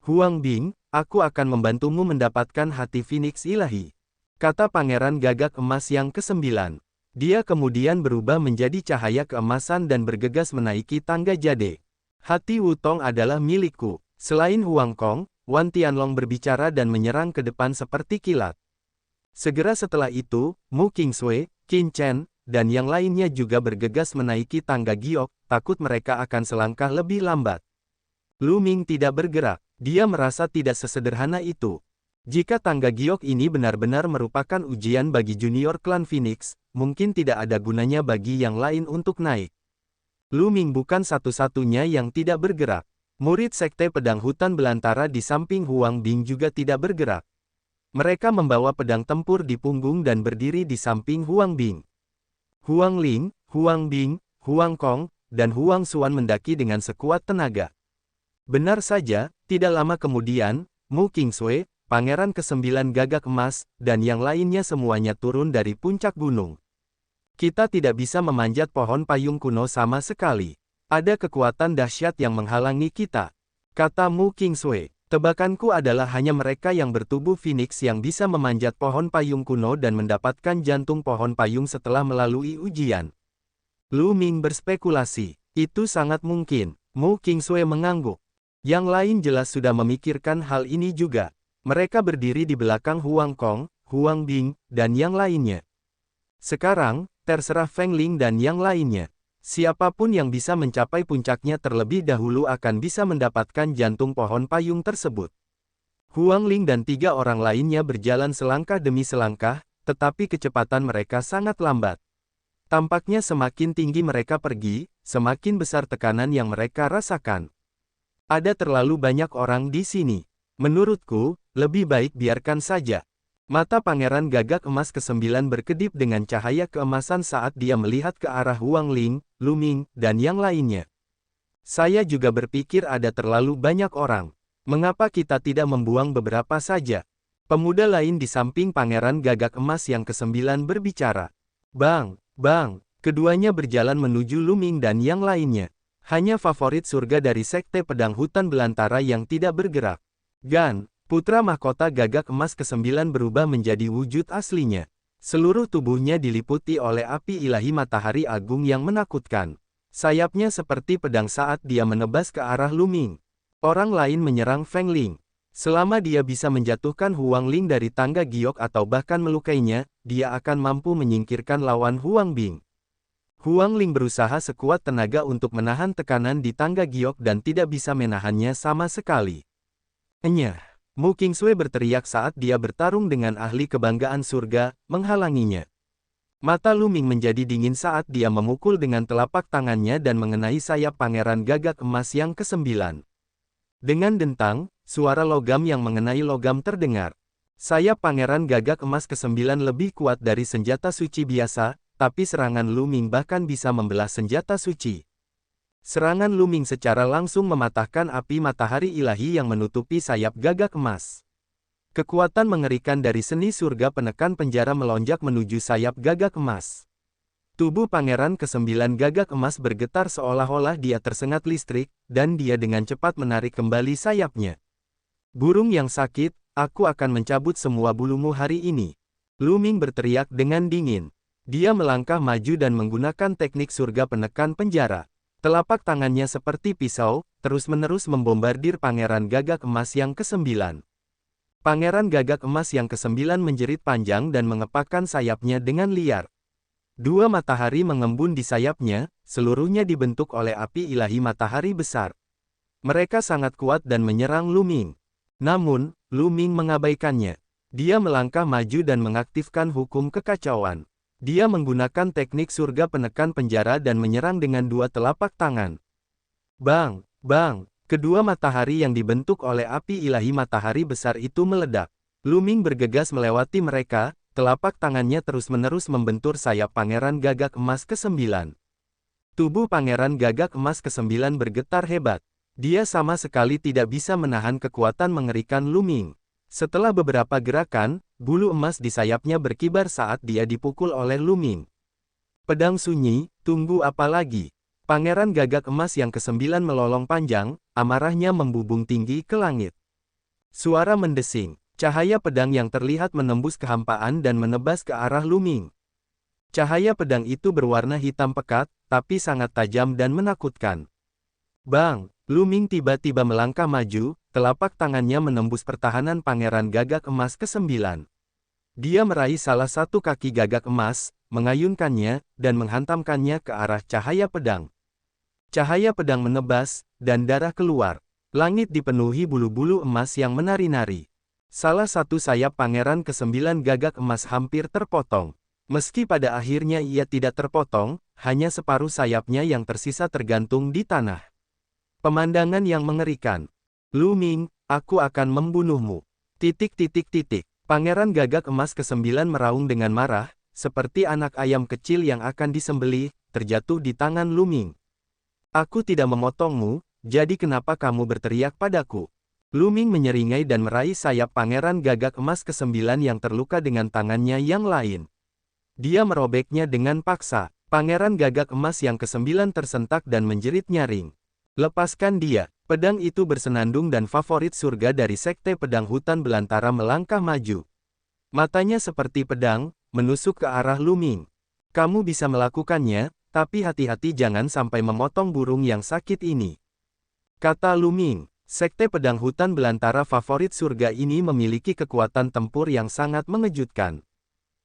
Huang Bing, aku akan membantumu mendapatkan hati Phoenix ilahi. Kata Pangeran Gagak Emas yang ke-9. Dia kemudian berubah menjadi cahaya keemasan dan bergegas menaiki tangga jade. Hati Wutong adalah milikku. Selain Huang Kong, Wan Tianlong berbicara dan menyerang ke depan seperti kilat. Segera setelah itu, Mu Qingsui, Qin Chen, dan yang lainnya juga bergegas menaiki tangga giok, takut mereka akan selangkah lebih lambat. Lu Ming tidak bergerak, dia merasa tidak sesederhana itu. Jika tangga giok ini benar-benar merupakan ujian bagi junior klan Phoenix, mungkin tidak ada gunanya bagi yang lain untuk naik. Lu Ming bukan satu-satunya yang tidak bergerak. Murid Sekte Pedang Hutan Belantara di samping Huang Bing juga tidak bergerak. Mereka membawa pedang tempur di punggung dan berdiri di samping Huang Bing. Huang Ling, Huang Bing, Huang Kong, dan Huang Xuan mendaki dengan sekuat tenaga. Benar saja, tidak lama kemudian, Mu Qingsui, Pangeran ke-9 Gagak Emas, dan yang lainnya semuanya turun dari puncak gunung. Kita tidak bisa memanjat pohon payung kuno sama sekali. Ada kekuatan dahsyat yang menghalangi kita, kata Mu Qingsui. Tebakanku adalah hanya mereka yang bertubuh Phoenix yang bisa memanjat pohon payung kuno dan mendapatkan jantung pohon payung setelah melalui ujian. Lu Ming berspekulasi, itu sangat mungkin. Mu Qingsui mengangguk. Yang lain jelas sudah memikirkan hal ini juga. Mereka berdiri di belakang Huang Kong, Huang Bing, dan yang lainnya. Sekarang, terserah Feng Ling dan yang lainnya. Siapapun yang bisa mencapai puncaknya terlebih dahulu akan bisa mendapatkan jantung pohon payung tersebut. Huang Ling dan 3 orang lainnya berjalan selangkah demi selangkah, tetapi kecepatan mereka sangat lambat. Tampaknya semakin tinggi mereka pergi, semakin besar tekanan yang mereka rasakan. Ada terlalu banyak orang di sini. Menurutku, lebih baik biarkan saja. Mata Pangeran Gagak Emas ke-9 berkedip dengan cahaya keemasan saat dia melihat ke arah Huang Ling, Lu Ming, dan yang lainnya. Saya juga berpikir ada terlalu banyak orang. Mengapa kita tidak membuang beberapa saja? Pemuda lain di samping Pangeran Gagak Emas yang ke-9 berbicara. Bang, bang, keduanya berjalan menuju Lu Ming dan yang lainnya. Hanya favorit surga dari Sekte Pedang Hutan Belantara yang tidak bergerak. Gan, putra mahkota Gagak Emas ke-9 berubah menjadi wujud aslinya. Seluruh tubuhnya diliputi oleh api ilahi matahari agung yang menakutkan. Sayapnya seperti pedang saat dia menebas ke arah Lu Ming. Orang lain menyerang Feng Ling. Selama dia bisa menjatuhkan Huang Ling dari tangga giok atau bahkan melukainya, dia akan mampu menyingkirkan lawan Huang Bing. Huang Ling berusaha sekuat tenaga untuk menahan tekanan di tangga giok dan tidak bisa menahannya sama sekali. Enyah. Mu Qingsui berteriak saat dia bertarung dengan ahli kebanggaan surga, menghalanginya. Mata Lu Ming menjadi dingin saat dia memukul dengan telapak tangannya dan mengenai sayap Pangeran Gagak Emas yang ke-9. Dengan dentang, suara logam yang mengenai logam terdengar. Sayap Pangeran Gagak Emas ke-9 lebih kuat dari senjata suci biasa, tapi serangan Lu Ming bahkan bisa membelah senjata suci. Serangan Lu Ming secara langsung mematahkan api matahari ilahi yang menutupi sayap Gagak Emas. Kekuatan mengerikan dari seni surga penekan penjara melonjak menuju sayap Gagak Emas. Tubuh Pangeran ke-9 Gagak Emas bergetar seolah-olah dia tersengat listrik, dan dia dengan cepat menarik kembali sayapnya. Burung yang sakit, aku akan mencabut semua bulumu hari ini. Lu Ming berteriak dengan dingin. Dia melangkah maju dan menggunakan teknik surga penekan penjara. Telapak tangannya seperti pisau, terus-menerus membombardir Pangeran Gagak Emas yang ke-9. Pangeran Gagak Emas yang ke-9 menjerit panjang dan mengepakkan sayapnya dengan liar. 2 matahari mengembun di sayapnya, seluruhnya dibentuk oleh api ilahi matahari besar. Mereka sangat kuat dan menyerang Lu Ming. Namun, Lu Ming mengabaikannya. Dia melangkah maju dan mengaktifkan hukum kekacauan. Dia menggunakan teknik surga penekan penjara dan menyerang dengan 2 telapak tangan. Bang, bang, kedua matahari yang dibentuk oleh api ilahi matahari besar itu meledak. Lu Ming bergegas melewati mereka, telapak tangannya terus-menerus membentur sayap Pangeran Gagak Emas ke-9. Tubuh Pangeran Gagak Emas ke-9 bergetar hebat. Dia sama sekali tidak bisa menahan kekuatan mengerikan Lu Ming. Setelah beberapa gerakan, bulu emas di sayapnya berkibar saat dia dipukul oleh Lu Ming. Pedang sunyi, tunggu apa lagi? Pangeran Gagak Emas yang ke-9 melolong panjang, amarahnya membubung tinggi ke langit. Suara mendesing. Cahaya pedang yang terlihat menembus kehampaan dan menebas ke arah Lu Ming. Cahaya pedang itu berwarna hitam pekat, tapi sangat tajam dan menakutkan. Bang! Lu Ming tiba-tiba melangkah maju, telapak tangannya menembus pertahanan Pangeran Gagak Emas ke-9. Dia meraih salah satu kaki gagak emas, mengayunkannya, dan menghantamkannya ke arah cahaya pedang. Cahaya pedang menebas, dan darah keluar. Langit dipenuhi bulu-bulu emas yang menari-nari. Salah satu sayap Pangeran ke-9 Gagak Emas hampir terpotong. Meski pada akhirnya ia tidak terpotong, hanya separuh sayapnya yang tersisa tergantung di tanah. Pemandangan yang mengerikan. Lu Ming, aku akan membunuhmu. Pangeran Gagak Emas ke-9 meraung dengan marah, seperti anak ayam kecil yang akan disembelih, terjatuh di tangan Lu Ming. Aku tidak memotongmu, jadi kenapa kamu berteriak padaku? Lu Ming menyeringai dan meraih sayap Pangeran Gagak Emas ke-9 yang terluka dengan tangannya yang lain. Dia merobeknya dengan paksa. Pangeran Gagak Emas yang ke-9 tersentak dan menjerit nyaring. Lepaskan dia. Pedang itu bersenandung dan favorit surga dari Sekte Pedang Hutan Belantara melangkah maju. Matanya seperti pedang, menusuk ke arah Lu Ming. Kamu bisa melakukannya, tapi hati-hati jangan sampai memotong burung yang sakit ini. Kata Lu Ming. Sekte Pedang Hutan Belantara favorit surga ini memiliki kekuatan tempur yang sangat mengejutkan.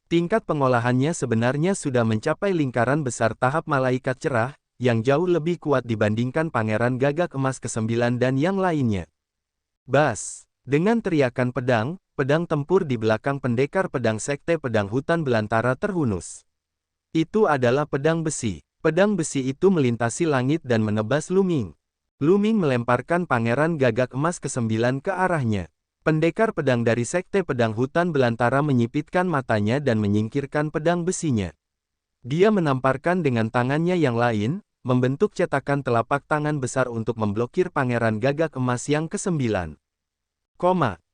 Tingkat pengolahannya sebenarnya sudah mencapai lingkaran besar tahap malaikat cerah, yang jauh lebih kuat dibandingkan Pangeran Gagak Emas ke-9 dan yang lainnya. Bas! Dengan teriakan pedang, pedang tempur di belakang pendekar pedang Sekte Pedang Hutan Belantara terhunus. Itu adalah pedang besi. Pedang besi itu melintasi langit dan menebas Lu Ming. Lu Ming melemparkan Pangeran Gagak Emas ke-9 ke arahnya. Pendekar pedang dari Sekte Pedang Hutan Belantara menyipitkan matanya dan menyingkirkan pedang besinya. Dia menamparkan dengan tangannya yang lain, membentuk cetakan telapak tangan besar untuk memblokir Pangeran Gagak Emas yang ke-9.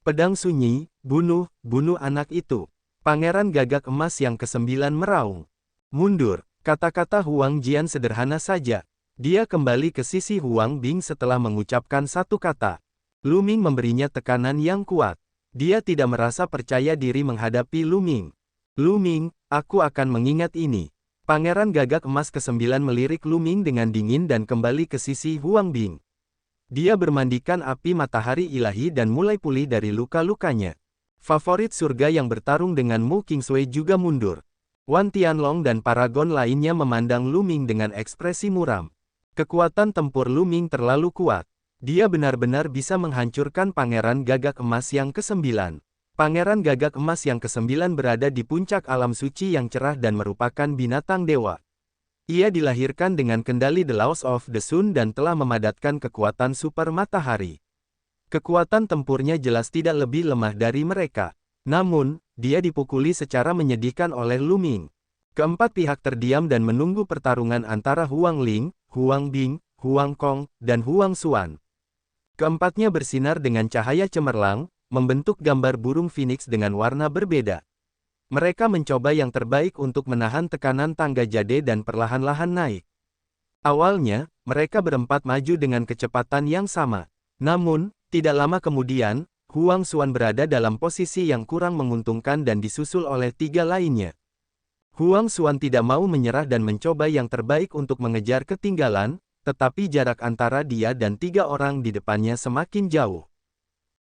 Pedang sunyi, bunuh anak itu. Pangeran Gagak Emas yang ke-9 meraung. Mundur, kata-kata Huang Jian sederhana saja. Dia kembali ke sisi Huang Bing setelah mengucapkan satu kata. Lu Ming memberinya tekanan yang kuat. Dia tidak merasa percaya diri menghadapi Lu Ming. Lu Ming, aku akan mengingat ini. Pangeran Gagak Emas ke-9 melirik Lu Ming dengan dingin dan kembali ke sisi Huang Bing. Dia bermandikan api matahari ilahi dan mulai pulih dari luka-lukanya. Favorit surga yang bertarung dengan Mu Qingshui juga mundur. Wan Tianlong dan paragon lainnya memandang Lu Ming dengan ekspresi muram. Kekuatan tempur Lu Ming terlalu kuat. Dia benar-benar bisa menghancurkan Pangeran Gagak Emas yang ke-9. Pangeran Gagak Emas yang ke-9 berada di puncak alam suci yang cerah dan merupakan binatang dewa. Ia dilahirkan dengan kendali The Laws of the Sun dan telah memadatkan kekuatan super matahari. Kekuatan tempurnya jelas tidak lebih lemah dari mereka. Namun, dia dipukuli secara menyedihkan oleh Lu Ming. Keempat pihak terdiam dan menunggu pertarungan antara Huang Ling, Huang Bing, Huang Kong, dan Huang Xuan. Keempatnya bersinar dengan cahaya cemerlang, membentuk gambar burung phoenix dengan warna berbeda. Mereka mencoba yang terbaik untuk menahan tekanan tangga jade dan perlahan-lahan naik. Awalnya, mereka berempat maju dengan kecepatan yang sama. Namun, tidak lama kemudian, Huang Xuan berada dalam posisi yang kurang menguntungkan dan disusul oleh tiga lainnya. Huang Xuan tidak mau menyerah dan mencoba yang terbaik untuk mengejar ketinggalan, tetapi jarak antara dia dan tiga orang di depannya semakin jauh.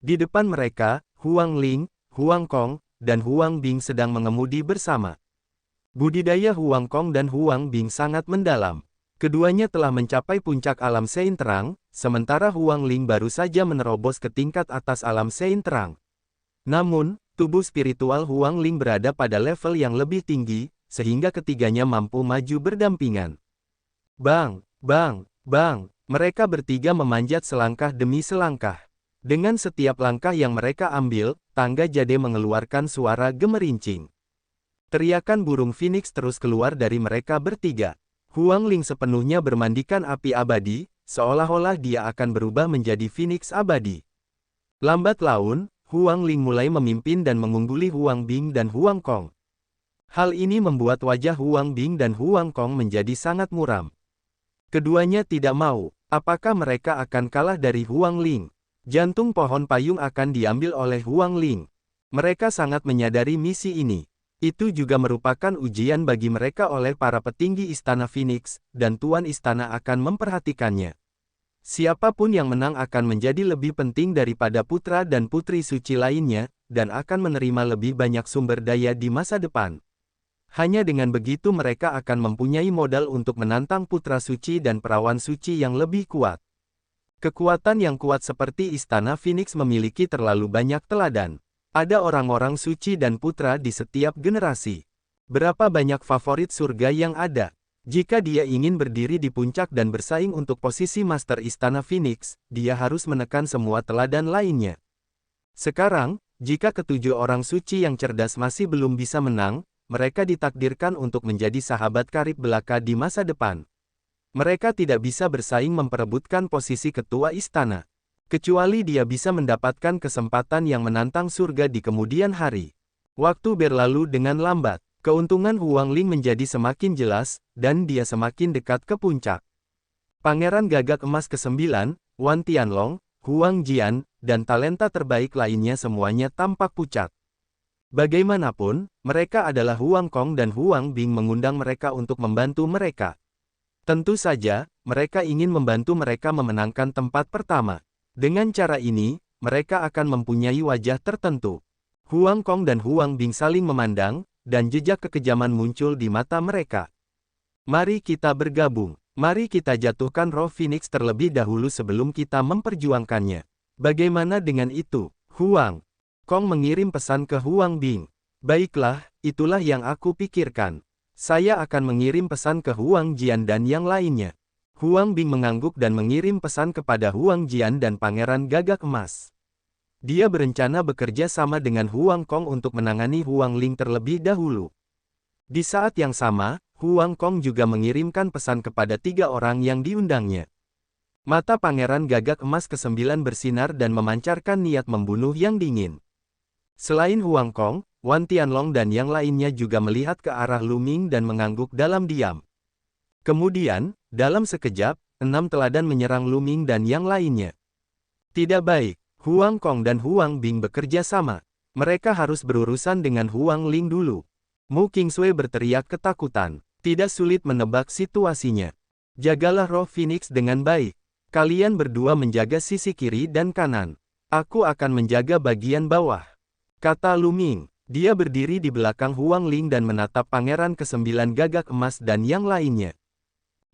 Di depan mereka, Huang Ling, Huang Kong, dan Huang Bing sedang mengemudi bersama. Budidaya Huang Kong dan Huang Bing sangat mendalam. Keduanya telah mencapai puncak alam sein terang, sementara Huang Ling baru saja menerobos ke tingkat atas alam sein terang. Namun, tubuh spiritual Huang Ling berada pada level yang lebih tinggi, sehingga ketiganya mampu maju berdampingan. Bang, bang, bang, mereka bertiga memanjat selangkah demi selangkah. Dengan setiap langkah yang mereka ambil, tangga jade mengeluarkan suara gemerincing. Teriakan burung phoenix terus keluar dari mereka bertiga. Huang Ling sepenuhnya bermandikan api abadi, seolah-olah dia akan berubah menjadi phoenix abadi. Lambat laun, Huang Ling mulai memimpin dan mengungguli Huang Bing dan Huang Kong. Hal ini membuat wajah Huang Bing dan Huang Kong menjadi sangat muram. Keduanya tidak mau, apakah mereka akan kalah dari Huang Ling? Jantung pohon payung akan diambil oleh Huang Ling. Mereka sangat menyadari misi ini. Itu juga merupakan ujian bagi mereka oleh para petinggi Istana Phoenix, dan Tuan Istana akan memperhatikannya. Siapapun yang menang akan menjadi lebih penting daripada putra dan putri suci lainnya, dan akan menerima lebih banyak sumber daya di masa depan. Hanya dengan begitu mereka akan mempunyai modal untuk menantang putra suci dan perawan suci yang lebih kuat. Kekuatan yang kuat seperti Istana Phoenix memiliki terlalu banyak teladan. Ada orang-orang suci dan putra di setiap generasi. Berapa banyak favorit surga yang ada? Jika dia ingin berdiri di puncak dan bersaing untuk posisi Master Istana Phoenix, dia harus menekan semua teladan lainnya. Sekarang, jika ketujuh orang suci yang cerdas masih belum bisa menang, mereka ditakdirkan untuk menjadi sahabat karib belaka di masa depan. Mereka tidak bisa bersaing memperebutkan posisi ketua istana. Kecuali dia bisa mendapatkan kesempatan yang menantang surga di kemudian hari. Waktu berlalu dengan lambat. Keuntungan Huang Ling menjadi semakin jelas, dan dia semakin dekat ke puncak. Pangeran Gagak Emas ke-9, Wan Tianlong, Huang Jian, dan talenta terbaik lainnya semuanya tampak pucat. Bagaimanapun, mereka adalah Huang Kong dan Huang Bing mengundang mereka untuk membantu mereka. Tentu saja, mereka ingin membantu mereka memenangkan tempat pertama. Dengan cara ini, mereka akan mempunyai wajah tertentu. Huang Kong dan Huang Bing saling memandang, dan jejak kekejaman muncul di mata mereka. Mari kita bergabung. Mari kita jatuhkan roh Phoenix terlebih dahulu sebelum kita memperjuangkannya. Bagaimana dengan itu? Huang Kong mengirim pesan ke Huang Bing. Baiklah, itulah yang aku pikirkan. Saya akan mengirim pesan ke Huang Jian dan yang lainnya. Huang Bing mengangguk dan mengirim pesan kepada Huang Jian dan Pangeran Gagak Emas. Dia berencana bekerja sama dengan Huang Kong untuk menangani Huang Ling terlebih dahulu. Di saat yang sama, Huang Kong juga mengirimkan pesan kepada 3 orang yang diundangnya. Mata Pangeran Gagak Emas ke-9 bersinar dan memancarkan niat membunuh yang dingin. Selain Huang Kong, Wan Tianlong dan yang lainnya juga melihat ke arah Lu Ming dan mengangguk dalam diam. Kemudian, dalam sekejap, 6 teladan menyerang Lu Ming dan yang lainnya. Tidak baik, Huang Kong dan Huang Bing bekerja sama. Mereka harus berurusan dengan Huang Ling dulu. Mu Qingsui berteriak ketakutan. Tidak sulit menebak situasinya. Jagalah roh Phoenix dengan baik. Kalian berdua menjaga sisi kiri dan kanan. Aku akan menjaga bagian bawah, kata Lu Ming. Dia berdiri di belakang Huang Ling dan menatap Pangeran ke-9 Gagak Emas dan yang lainnya.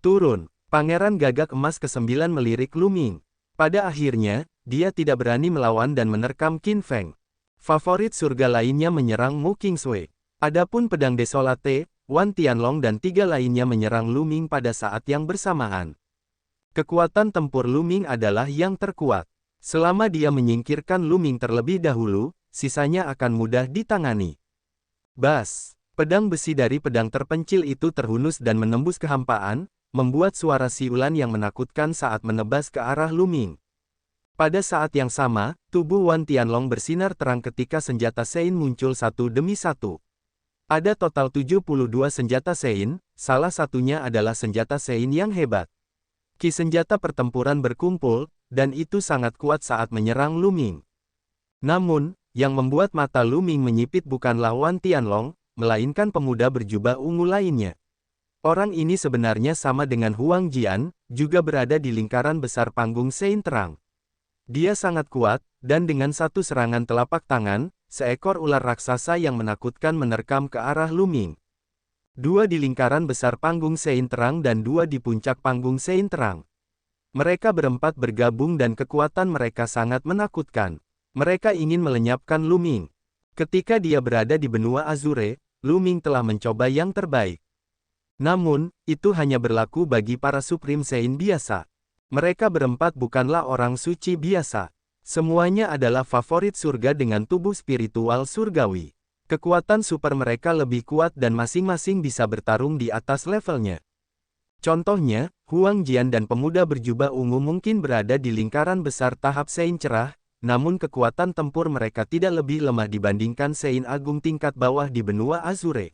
Turun. Pangeran Gagak Emas ke-9 melirik Lu Ming. Pada akhirnya, dia tidak berani melawan dan menerkam Qin Feng. Favorit surga lainnya menyerang Mu Qingsui. Adapun pedang Desolate, Wan Tianlong dan 3 lainnya menyerang Lu Ming pada saat yang bersamaan. Kekuatan tempur Lu Ming adalah yang terkuat. Selama dia menyingkirkan Lu Ming terlebih dahulu, sisanya akan mudah ditangani. Bas! Pedang besi dari pedang terpencil itu terhunus dan menembus kehampaan, membuat suara siulan yang menakutkan saat menebas ke arah Lu Ming. Pada saat yang sama, tubuh Wan Tianlong bersinar terang ketika senjata Sein muncul satu demi satu. Ada total 72 senjata Sein, salah satunya adalah senjata Sein yang hebat. Ki senjata pertempuran berkumpul, dan itu sangat kuat saat menyerang Lu Ming. Namun, yang membuat mata Lu Ming menyipit bukanlah Wan Tianlong, melainkan pemuda berjubah ungu lainnya. Orang ini sebenarnya sama dengan Huang Jian, juga berada di lingkaran besar panggung Sein terang. Dia sangat kuat, dan dengan satu serangan telapak tangan, seekor ular raksasa yang menakutkan menerkam ke arah Lu Ming. 2 di lingkaran besar panggung Sein terang dan 2 di puncak panggung Sein terang. Mereka berempat bergabung dan kekuatan mereka sangat menakutkan. Mereka ingin melenyapkan Lu Ming. Ketika dia berada di benua Azure, Lu Ming telah mencoba yang terbaik. Namun, itu hanya berlaku bagi para Supreme Sein biasa. Mereka berempat bukanlah orang suci biasa. Semuanya adalah favorit surga dengan tubuh spiritual surgawi. Kekuatan super mereka lebih kuat dan masing-masing bisa bertarung di atas levelnya. Contohnya, Huang Jian dan pemuda berjubah ungu mungkin berada di lingkaran besar tahap Sein cerah, namun kekuatan tempur mereka tidak lebih lemah dibandingkan Sein agung tingkat bawah di benua Azure.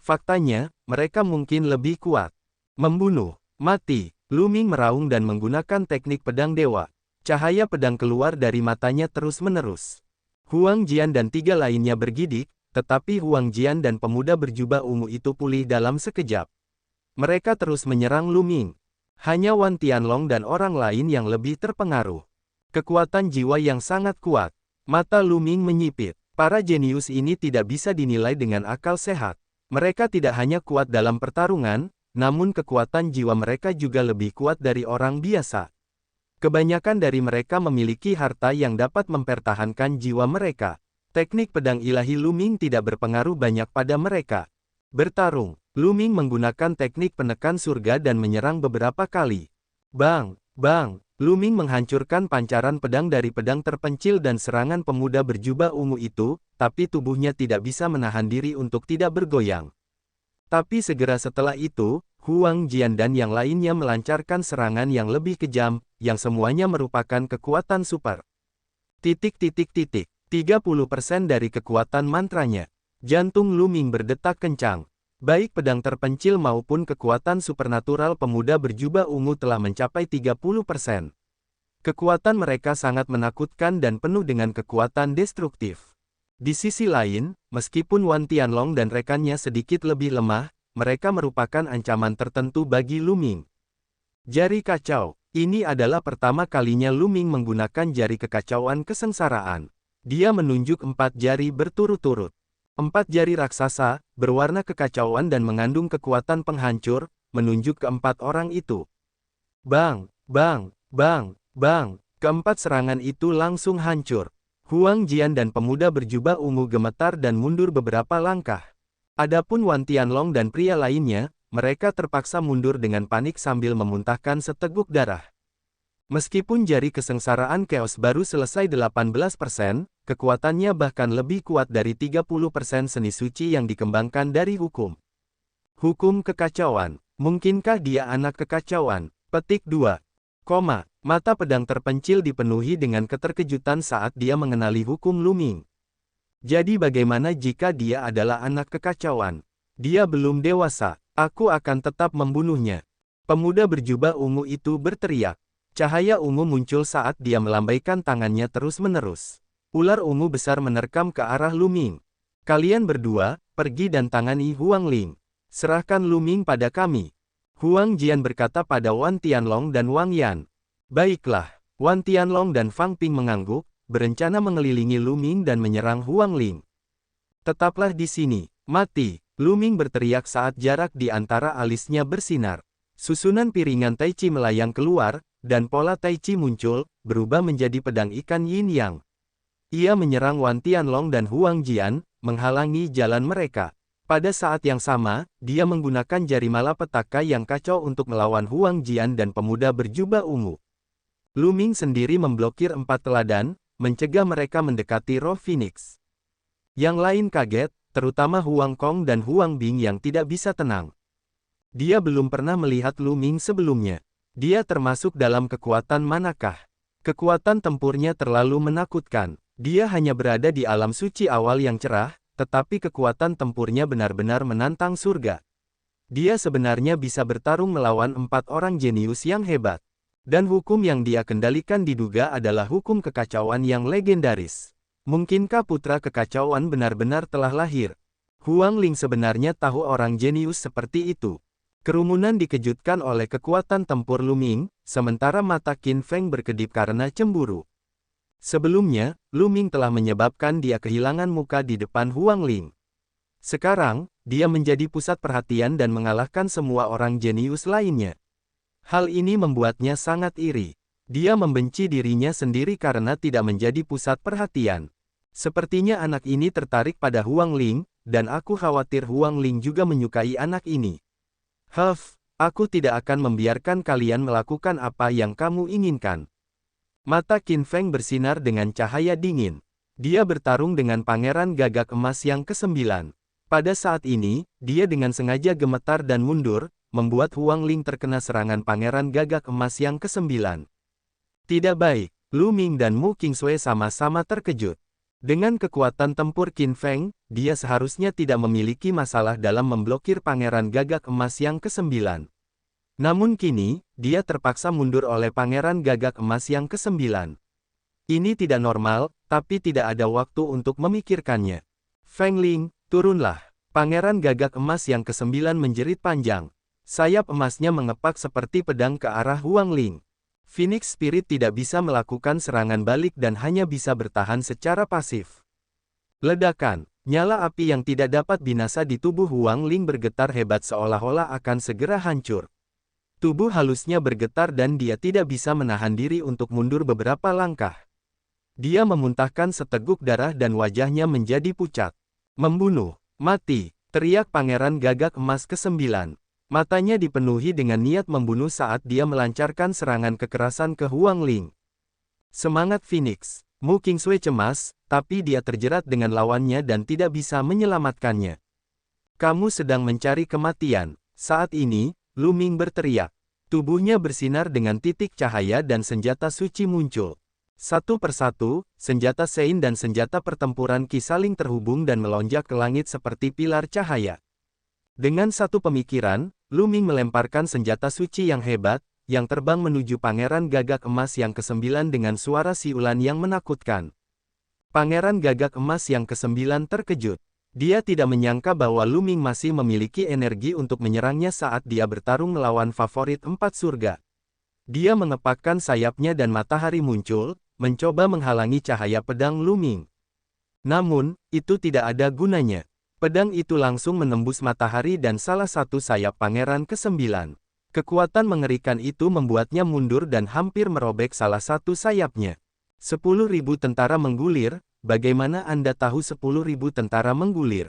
Faktanya, mereka mungkin lebih kuat. Membunuh, mati, Lu Ming meraung dan menggunakan teknik pedang dewa. Cahaya pedang keluar dari matanya terus-menerus. Huang Jian dan 3 lainnya bergidik, tetapi Huang Jian dan pemuda berjubah ungu itu pulih dalam sekejap. Mereka terus menyerang Lu Ming. Hanya Wan Tianlong dan orang lain yang lebih terpengaruh. Kekuatan jiwa yang sangat kuat. Mata Lu Ming menyipit. Para jenius ini tidak bisa dinilai dengan akal sehat. Mereka tidak hanya kuat dalam pertarungan, namun kekuatan jiwa mereka juga lebih kuat dari orang biasa. Kebanyakan dari mereka memiliki harta yang dapat mempertahankan jiwa mereka. Teknik pedang ilahi Lu Ming tidak berpengaruh banyak pada mereka. Bertarung, Lu Ming menggunakan teknik penekan surga dan menyerang beberapa kali. Bang, bang, Lu Ming menghancurkan pancaran pedang dari pedang terpencil dan serangan pemuda berjubah ungu itu, tapi tubuhnya tidak bisa menahan diri untuk tidak bergoyang. Tapi segera setelah itu, Huang Jian dan yang lainnya melancarkan serangan yang lebih kejam, yang semuanya merupakan kekuatan super. 30% dari kekuatan mantranya. Jantung Lu Ming berdetak kencang. Baik pedang terpencil maupun kekuatan supernatural pemuda berjubah ungu telah mencapai 30%. Kekuatan mereka sangat menakutkan dan penuh dengan kekuatan destruktif. Di sisi lain, meskipun Wan Tianlong dan rekannya sedikit lebih lemah, mereka merupakan ancaman tertentu bagi Lu Ming. Jari kacau. Ini adalah pertama kalinya Lu Ming menggunakan jari kekacauan kesengsaraan. Dia menunjuk 4 jari berturut-turut. 4 jari raksasa, berwarna kekacauan dan mengandung kekuatan penghancur, menunjuk ke 4 orang itu. Bang, bang, bang, bang. Keempat serangan itu langsung hancur. Huang Jian dan pemuda berjubah ungu gemetar dan mundur beberapa langkah. Adapun Wan Tianlong dan pria lainnya, mereka terpaksa mundur dengan panik sambil memuntahkan seteguk darah. Meskipun jari kesengsaraan Chaos baru selesai 18%, kekuatannya bahkan lebih kuat dari 30% seni suci yang dikembangkan dari hukum. Hukum kekacauan. Mungkinkah dia anak kekacauan? Petik 2. Mata pedang terpencil dipenuhi dengan keterkejutan saat dia mengenali hukum Lu Ming. Jadi bagaimana jika dia adalah anak kekacauan? Dia belum dewasa. Aku akan tetap membunuhnya. Pemuda berjubah ungu itu berteriak. Cahaya ungu muncul saat dia melambaikan tangannya terus-menerus. Ular ungu besar menerkam ke arah Lu Ming. Kalian berdua, pergi dan tangani Huang Ling. Serahkan Lu Ming pada kami. Huang Jian berkata pada Wan Tianlong dan Wang Yan. Baiklah, Wan Tianlong dan Fang Ping mengangguk, berencana mengelilingi Lu Ming dan menyerang Huang Ling. Tetaplah di sini, mati, Lu Ming berteriak saat jarak di antara alisnya bersinar. Susunan piringan Tai Chi melayang keluar, dan pola Tai Chi muncul, berubah menjadi pedang ikan Yin Yang. Ia menyerang Wan Tianlong dan Huang Jian, menghalangi jalan mereka. Pada saat yang sama, dia menggunakan jari malapetaka yang kacau untuk melawan Huang Jian dan pemuda berjubah ungu. Lu Ming sendiri memblokir 4 teladan, mencegah mereka mendekati roh Phoenix. Yang lain kaget, terutama Huang Kong dan Huang Bing yang tidak bisa tenang. Dia belum pernah melihat Lu Ming sebelumnya. Dia termasuk dalam kekuatan manakah? Kekuatan tempurnya terlalu menakutkan. Dia hanya berada di alam suci awal yang cerah, tetapi kekuatan tempurnya benar-benar menantang surga. Dia sebenarnya bisa bertarung melawan 4 orang jenius yang hebat. Dan hukum yang dia kendalikan diduga adalah hukum kekacauan yang legendaris. Mungkinkah putra kekacauan benar-benar telah lahir? Huang Ling sebenarnya tahu orang jenius seperti itu. Kerumunan dikejutkan oleh kekuatan tempur Lu Ming, sementara mata Qin Feng berkedip karena cemburu. Sebelumnya, Lu Ming telah menyebabkan dia kehilangan muka di depan Huang Ling. Sekarang, dia menjadi pusat perhatian dan mengalahkan semua orang jenius lainnya. Hal ini membuatnya sangat iri. Dia membenci dirinya sendiri karena tidak menjadi pusat perhatian. Sepertinya anak ini tertarik pada Huang Ling, dan aku khawatir Huang Ling juga menyukai anak ini. Aku tidak akan membiarkan kalian melakukan apa yang kamu inginkan. Mata Qin Feng bersinar dengan cahaya dingin. Dia bertarung dengan Pangeran Gagak Emas yang ke-9. Pada saat ini, dia dengan sengaja gemetar dan mundur, membuat Huang Ling terkena serangan Pangeran Gagak Emas yang ke-9. Tidak baik, Lu Ming dan Mu Qingsui sama-sama terkejut. Dengan kekuatan tempur Qin Feng, dia seharusnya tidak memiliki masalah dalam memblokir Pangeran Gagak Emas yang ke-9. Namun kini, dia terpaksa mundur oleh Pangeran Gagak Emas yang ke-9. Ini tidak normal, tapi tidak ada waktu untuk memikirkannya. Feng Ling, turunlah. Pangeran Gagak Emas yang ke-9 menjerit panjang. Sayap emasnya mengepak seperti pedang ke arah Huang Ling. Phoenix Spirit tidak bisa melakukan serangan balik dan hanya bisa bertahan secara pasif. Ledakan, nyala api yang tidak dapat binasa di tubuh Huang Ling bergetar hebat seolah-olah akan segera hancur. Tubuh halusnya bergetar dan dia tidak bisa menahan diri untuk mundur beberapa langkah. Dia memuntahkan seteguk darah dan wajahnya menjadi pucat. Membunuh, mati, teriak Pangeran Gagak Emas ke-9. Matanya dipenuhi dengan niat membunuh saat dia melancarkan serangan kekerasan ke Huang Ling. Semangat Phoenix, Mu Qingsui cemas, tapi dia terjerat dengan lawannya dan tidak bisa menyelamatkannya. Kamu sedang mencari kematian. Saat ini, Lu Ming berteriak. Tubuhnya bersinar dengan titik cahaya dan senjata suci muncul. Satu persatu, senjata Sein dan senjata pertempuran Qi saling terhubung dan melonjak ke langit seperti pilar cahaya. Dengan satu pemikiran, Lu Ming melemparkan senjata suci yang hebat, yang terbang menuju Pangeran Gagak Emas yang ke-9 dengan suara siulan yang menakutkan. Pangeran Gagak Emas yang ke-9 terkejut. Dia tidak menyangka bahwa Lu Ming masih memiliki energi untuk menyerangnya saat dia bertarung melawan favorit 4 surga. Dia mengepakkan sayapnya dan matahari muncul, mencoba menghalangi cahaya pedang Lu Ming. Namun, itu tidak ada gunanya. Pedang itu langsung menembus matahari dan salah satu sayap Pangeran ke-9. Kekuatan mengerikan itu membuatnya mundur dan hampir merobek salah satu sayapnya. 10.000 tentara menggulir. Bagaimana Anda tahu 10.000 tentara menggulir?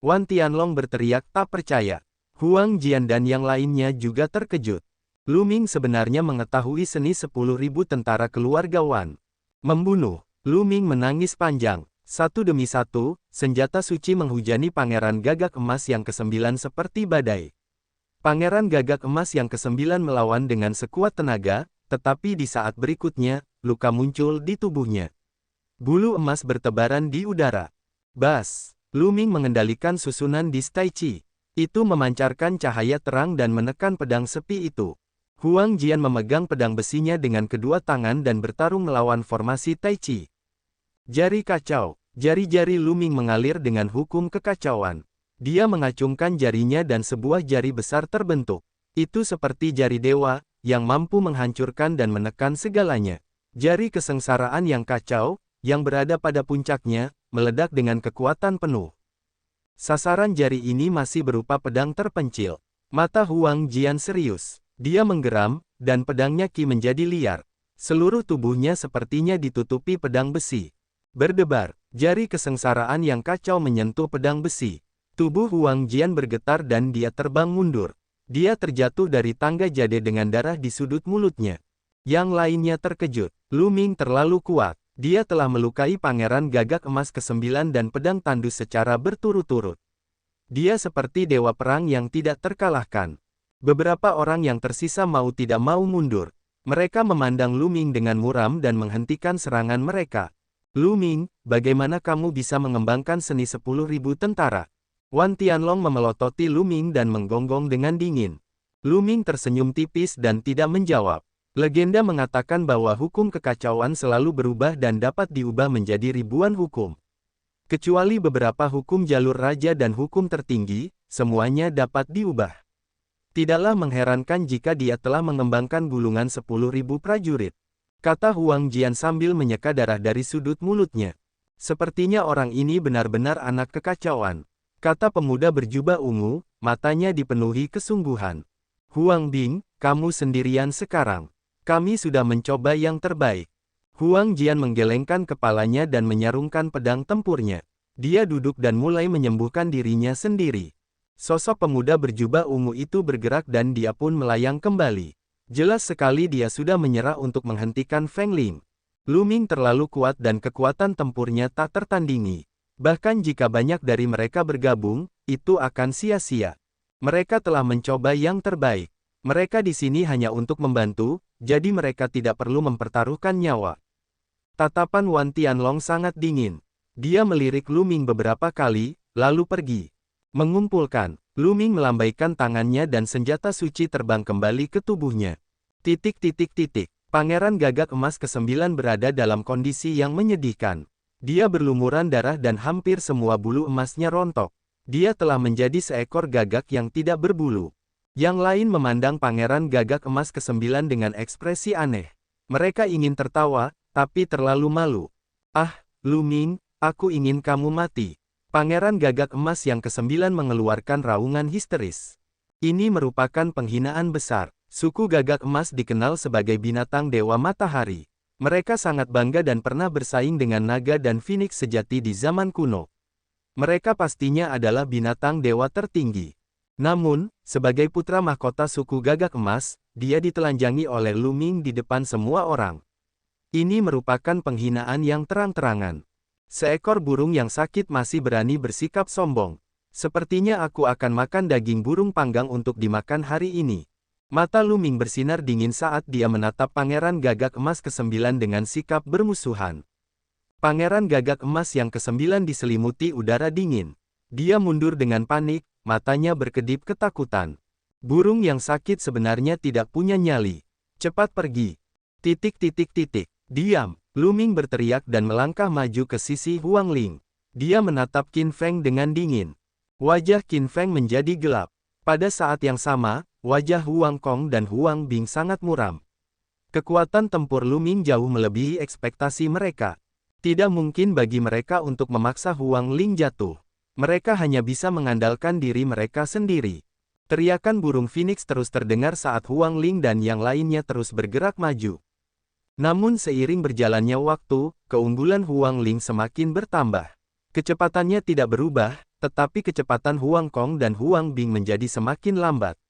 Wan Tianlong berteriak tak percaya. Huang Jian dan yang lainnya juga terkejut. Lu Ming sebenarnya mengetahui seni 10.000 tentara keluarga Wan. Membunuh. Lu Ming menangis panjang. Satu demi satu, senjata suci menghujani Pangeran Gagak Emas yang ke-9 seperti badai. Pangeran Gagak Emas yang ke-9 melawan dengan sekuat tenaga, tetapi di saat berikutnya, luka muncul di tubuhnya. Bulu emas bertebaran di udara. Bas! Lu Ming mengendalikan susunan di Taichi. Itu memancarkan cahaya terang dan menekan pedang sepi itu. Huang Jian memegang pedang besinya dengan kedua tangan dan bertarung melawan formasi Taichi. Jari kacau. Jari-jari Lu Ming mengalir dengan hukum kekacauan. Dia mengacungkan jarinya dan sebuah jari besar terbentuk. Itu seperti jari dewa, yang mampu menghancurkan dan menekan segalanya. Jari kesengsaraan yang kacau, yang berada pada puncaknya, meledak dengan kekuatan penuh. Sasaran jari ini masih berupa pedang terpencil. Mata Huang Jian serius. Dia menggeram, dan pedangnya Qi menjadi liar. Seluruh tubuhnya sepertinya ditutupi pedang besi. Berdebar, jari kesengsaraan yang kacau menyentuh pedang besi. Tubuh Huang Jian bergetar dan dia terbang mundur. Dia terjatuh dari tangga jade dengan darah di sudut mulutnya. Yang lainnya terkejut. Lu Ming terlalu kuat. Dia telah melukai Pangeran Gagak Emas ke-9 dan pedang tandus secara berturut-turut. Dia seperti dewa perang yang tidak terkalahkan. Beberapa orang yang tersisa mau tidak mau mundur. Mereka memandang Lu Ming dengan muram dan menghentikan serangan mereka. Lu Ming, bagaimana kamu bisa mengembangkan seni 10.000 tentara? Wan Tianlong memelototi Lu Ming dan menggonggong dengan dingin. Lu Ming tersenyum tipis dan tidak menjawab. Legenda mengatakan bahwa hukum kekacauan selalu berubah dan dapat diubah menjadi ribuan hukum. Kecuali beberapa hukum jalur raja dan hukum tertinggi, semuanya dapat diubah. Tidaklah mengherankan jika dia telah mengembangkan gulungan 10.000 prajurit. Kata Huang Jian sambil menyeka darah dari sudut mulutnya. Sepertinya orang ini benar-benar anak kekacauan. Kata pemuda berjubah ungu, matanya dipenuhi kesungguhan. Huang Bing, kamu sendirian sekarang. Kami sudah mencoba yang terbaik. Huang Jian menggelengkan kepalanya dan menyarungkan pedang tempurnya. Dia duduk dan mulai menyembuhkan dirinya sendiri. Sosok pemuda berjubah ungu itu bergerak dan dia pun melayang kembali. Jelas sekali dia sudah menyerah untuk menghentikan Feng Ling. Lu Ming terlalu kuat dan kekuatan tempurnya tak tertandingi. Bahkan jika banyak dari mereka bergabung, itu akan sia-sia. Mereka telah mencoba yang terbaik. Mereka di sini hanya untuk membantu, jadi mereka tidak perlu mempertaruhkan nyawa. Tatapan Wan Tianlong sangat dingin. Dia melirik Lu Ming beberapa kali, lalu pergi. Mengumpulkan, Lu Ming melambaikan tangannya dan senjata suci terbang kembali ke tubuhnya. Pangeran Gagak Emas ke-9 berada dalam kondisi yang menyedihkan. Dia berlumuran darah dan hampir semua bulu emasnya rontok. Dia telah menjadi seekor gagak yang tidak berbulu. Yang lain memandang Pangeran Gagak Emas ke-9 dengan ekspresi aneh. Mereka ingin tertawa, tapi terlalu malu. Ah, Lu Ming, aku ingin kamu mati. Pangeran Gagak Emas yang ke-9 mengeluarkan raungan histeris. Ini merupakan penghinaan besar. Suku Gagak Emas dikenal sebagai binatang dewa matahari. Mereka sangat bangga dan pernah bersaing dengan naga dan phoenix sejati di zaman kuno. Mereka pastinya adalah binatang dewa tertinggi. Namun, sebagai putra mahkota suku Gagak Emas, dia ditelanjangi oleh Lu Ming di depan semua orang. Ini merupakan penghinaan yang terang-terangan. Seekor burung yang sakit masih berani bersikap sombong. Sepertinya aku akan makan daging burung panggang untuk dimakan hari ini. Mata Lu Ming bersinar dingin saat dia menatap Pangeran Gagak Emas ke-9 dengan sikap bermusuhan. Pangeran Gagak Emas yang ke-9 diselimuti udara dingin. Dia mundur dengan panik, matanya berkedip ketakutan. Burung yang sakit sebenarnya tidak punya nyali. Cepat pergi. Diam. Lu Ming berteriak dan melangkah maju ke sisi Huang Ling. Dia menatap Qin Feng dengan dingin. Wajah Qin Feng menjadi gelap. Pada saat yang sama, wajah Huang Kong dan Huang Bing sangat muram. Kekuatan tempur Lu Ming jauh melebihi ekspektasi mereka. Tidak mungkin bagi mereka untuk memaksa Huang Ling jatuh. Mereka hanya bisa mengandalkan diri mereka sendiri. Teriakan burung phoenix terus terdengar saat Huang Ling dan yang lainnya terus bergerak maju. Namun seiring berjalannya waktu, keunggulan Huang Ling semakin bertambah. Kecepatannya tidak berubah, tetapi kecepatan Huang Kong dan Huang Bing menjadi semakin lambat.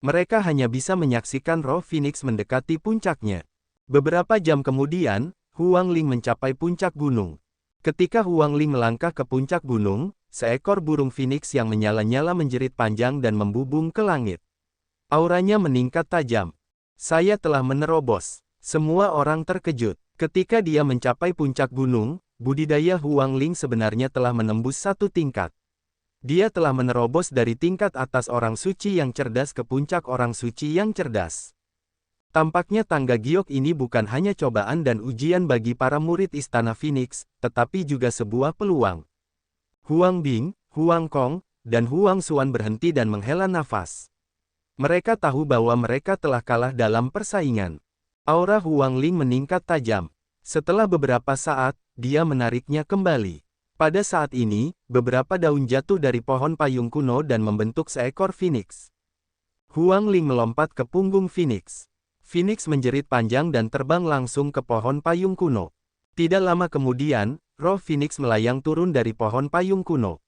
Mereka hanya bisa menyaksikan roh phoenix mendekati puncaknya. Beberapa jam kemudian, Huang Ling mencapai puncak gunung. Ketika Huang Ling melangkah ke puncak gunung, seekor burung phoenix yang menyala-nyala menjerit panjang dan membubung ke langit. Auranya meningkat tajam. Saya telah menerobos. Semua orang terkejut. Ketika dia mencapai puncak gunung, budidaya Huang Ling sebenarnya telah menembus satu tingkat. Dia telah menerobos dari tingkat atas orang suci yang cerdas ke puncak orang suci yang cerdas. Tampaknya tangga giok ini bukan hanya cobaan dan ujian bagi para murid Istana Phoenix, tetapi juga sebuah peluang. Huang Bing, Huang Kong, dan Huang Xuan berhenti dan menghela nafas. Mereka tahu bahwa mereka telah kalah dalam persaingan. Aura Huang Ling meningkat tajam. Setelah beberapa saat, dia menariknya kembali. Pada saat ini, beberapa daun jatuh dari pohon payung kuno dan membentuk seekor phoenix. Huang Ling melompat ke punggung phoenix. Phoenix menjerit panjang dan terbang langsung ke pohon payung kuno. Tidak lama kemudian, roh phoenix melayang turun dari pohon payung kuno.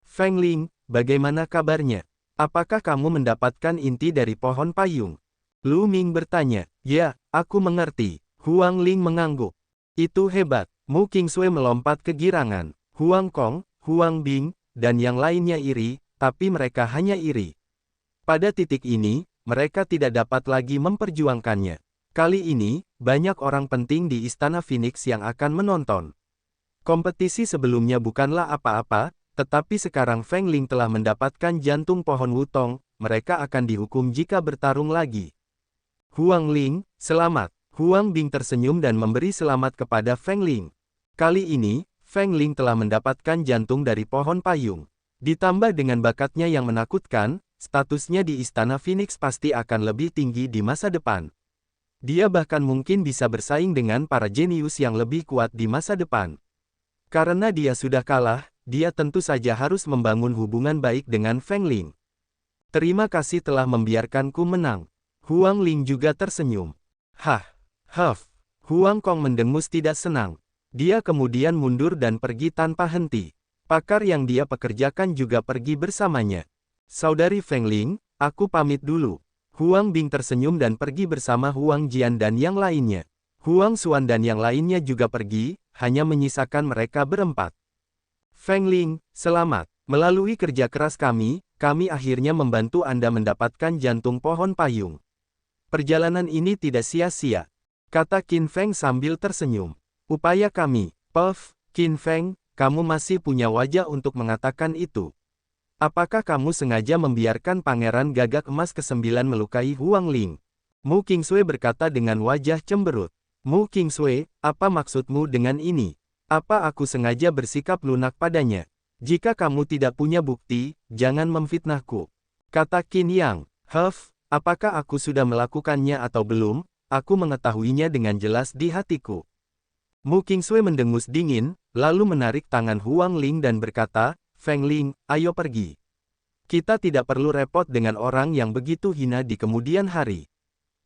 Feng Ling, bagaimana kabarnya? Apakah kamu mendapatkan inti dari pohon payung? Lu Ming bertanya. Ya, aku mengerti. Huang Ling mengangguk. Itu hebat. Mu Qingsui melompat kegirangan. Huang Kong, Huang Bing, dan yang lainnya iri, tapi mereka hanya iri. Pada titik ini, mereka tidak dapat lagi memperjuangkannya. Kali ini, banyak orang penting di Istana Phoenix yang akan menonton. Kompetisi sebelumnya bukanlah apa-apa, tetapi sekarang Feng Ling telah mendapatkan jantung pohon wutong, mereka akan dihukum jika bertarung lagi. Huang Ling, selamat. Huang Bing tersenyum dan memberi selamat kepada Feng Ling. Kali ini, Feng Ling telah mendapatkan jantung dari pohon payung. Ditambah dengan bakatnya yang menakutkan, statusnya di Istana Phoenix pasti akan lebih tinggi di masa depan. Dia bahkan mungkin bisa bersaing dengan para jenius yang lebih kuat di masa depan. Karena dia sudah kalah, dia tentu saja harus membangun hubungan baik dengan Feng Ling. Terima kasih telah membiarkanku menang. Huang Ling juga tersenyum. Huang Kong mendengus tidak senang. Dia kemudian mundur dan pergi tanpa henti. Pakar yang dia pekerjakan juga pergi bersamanya. Saudari Feng Ling, aku pamit dulu. Huang Bing tersenyum dan pergi bersama Huang Jian dan yang lainnya. Huang Xuan dan yang lainnya juga pergi, hanya menyisakan mereka berempat. Feng Ling, selamat. Melalui kerja keras kami akhirnya membantu Anda mendapatkan jantung pohon payung. Perjalanan ini tidak sia-sia, kata Qin Feng sambil tersenyum. Upaya kami, Qin Feng, kamu masih punya wajah untuk mengatakan itu. Apakah kamu sengaja membiarkan Pangeran Gagak Emas ke-9 melukai Huang Ling? Mu Qingsui berkata dengan wajah cemberut. Mu Qingsui, apa maksudmu dengan ini? Apa aku sengaja bersikap lunak padanya? Jika kamu tidak punya bukti, jangan memfitnahku. Kata Qin Yang. Apakah aku sudah melakukannya atau belum? Aku mengetahuinya dengan jelas di hatiku. Mu Qingsui mendengus dingin, lalu menarik tangan Huang Ling dan berkata, Feng Ling, ayo pergi. Kita tidak perlu repot dengan orang yang begitu hina di kemudian hari.